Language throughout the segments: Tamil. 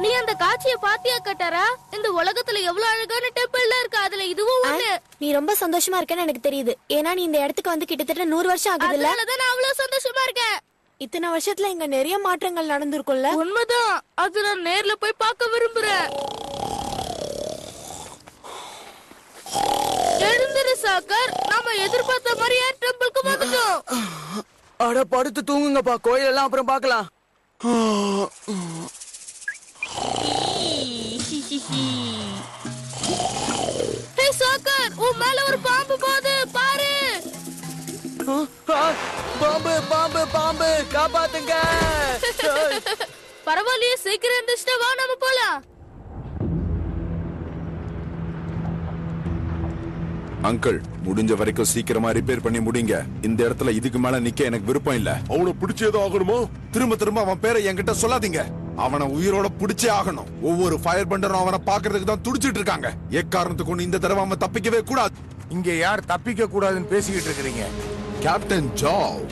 நீ அந்த காட்சியை பாத்தியா கட்டாரா? இந்த உலகத்துல எவ்வளவு அழகான டெம்பிள்ல இருக்கு, அதுல இதுவும் ஒண்ணு. நீ ரொம்ப சந்தோஷமா இருக்கேன்னு எனக்கு தெரியுது. ஏன்னா நீ இந்த இடத்துக்கு வந்து கிட்டத்தட்ட 100 வருஷம் ஆகுதுல்ல. அதனாலதான் நான் அவ்வளவு சந்தோஷமா இருக்கேன். இத்தனை வருஷத்துல இங்க நிறைய மாற்றங்கள் நடந்திருக்கும்ல. உண்மைதான், அது நான் நேர்ல போய் பார்க்க விரும்புறேன். எழுந்திரு சாக்கர், நாம எதிர்பார்த்த மாதிரியே டெம்பிளுக்கு வந்துட்டோம். அட படுத்து தூங்குங்கப்பா, கோயில் எல்லாம் அப்புறம் பார்க்கலாம். ஹே சாக்கர், உன் மேல ஒரு பாம்பு போகுது பாரு. பாம்பு பாம்பு பாம்பு, காப்பாத்துங்க. பரவாயில்லையே, சீக்கிரம் இருந்துச்சுட்டா வா நம்ம போலாம். அங்கிள், முடிஞ்ச வரைக்கும் சீக்கிரமா ரிப்பேர் பண்ணி முடிங்க. இந்த இடத்துல இதுக்கு மேல நிக்க எனக்கு விருப்பம் இல்ல. அவனை பிடிச்சேதோ ஆகணுமா? திரும்ப திரும்ப அவன் பேரை என்கிட்ட சொல்லாதீங்க. அவனை உயிரோட பிடிச்சே ஆகணும். ஒவ்வொரு ஃபயர் பண்டரும் அவனை பாக்குறதுக்கு தான் துடிச்சிட்டு இருக்காங்க. எக்காரணத்துக்கு கொண்டு இந்த தடவை அவன் தப்பிக்கவே கூடாது. இங்க யார் தப்பிக்க கூடாதுன்னு பேசிக்கிட்டு இருக்கிறீங்க? கேப்டன் ஜாவ்.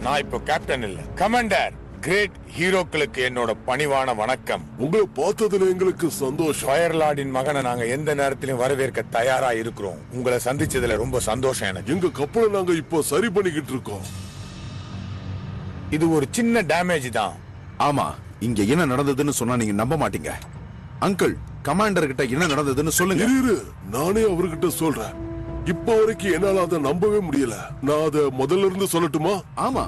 நான் இப்போ கேப்டன் இல்ல, கமாண்டர். கிரேட் ஹீரோக்களுக்கு என்னோட பணிவான வணக்கம். உங்களை பார்த்ததுல எங்களுக்கு சந்தோஷம். ஃபயர்லார்டின் மகனை நாங்க எந்த நேரத்திலும் வரவேற்க தயாரா இருக்கிறோம். உங்களை சந்திச்சதுல ரொம்ப சந்தோஷம் எனக்கு. எங்க கப்பலை நாங்க இப்போ சரி பண்ணிக்கிட்டு இருக்கோம். இது ஒரு சின்ன டேமேஜ் தான். ஆமா, இங்க என்ன நடந்ததுன்னு சொன்னா நீங்க நம்ப மாட்டீங்க. அங்கிள், கமாண்டர் கிட்ட என்ன நடந்ததுன்னு சொல்லுங்க. இரு, நானே அவர்கிட்ட சொல்றேன். இப்ப வரைக்கும் என்னால அதை நம்பவே முடியல. நான் அதை முதல்ல இருந்து சொல்லட்டுமா? ஆமா,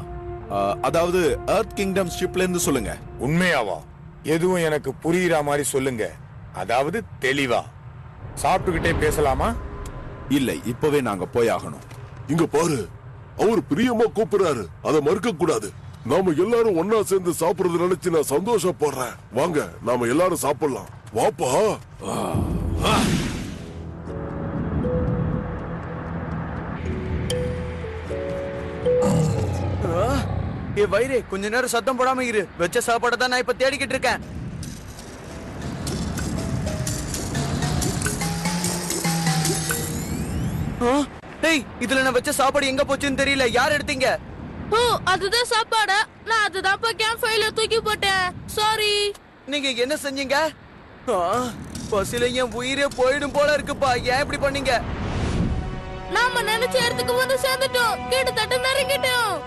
அதாவது எர்த் கிங்டம் ஷிப்ல இருந்து சொல்லுங்க. உண்மையாவா? எதுவும் எனக்கு புரியுற மாதிரி சொல்லுங்க, அதாவது தெளிவா. சாப்பிட்டுக்கிட்டே பேசலாமா? இல்ல, இப்பவே நாங்க போய் ஆகணும். இங்க பாரு, அவர் பிரியமா கூப்பிடுறாரு, அதை மறுக்க கூடாது. நாம எல்லாரும் ஒன்னா சேர்ந்து சாப்பிடுறது நினைச்சு நான் சந்தோஷப்படுறேன். வாங்க, நாம எல்லாரும் சாப்பிடலாம். வாப்பா. ஏ வயிறு, கொஞ்ச நேரம் சத்தம் போடாம இரு. வச்ச சாப்பாடை தான் நான் இப்ப தேடிக்கிட்டு இருக்கேன். டேய், இதுல நான் வச்ச சாப்பாடு எங்க போச்சுன்னு தெரியல. யார் எடுத்தீங்க? ஓ, அதுதான் சாப்பாடா? நான் அதுதான் கேம்ப் ஃபைல தூக்கி போட்டேன். சாரி. நீங்க என்ன செஞ்சீங்க? பசில என் உயிரே போயிடும் போல இருக்குப்பா. ஏன் இப்படி பண்ணீங்க? நாம நினைச்ச இடத்துக்கு வந்து சேர்ந்துட்டோம். கிட்டத்தட்ட நெருங்கிட்டோம்.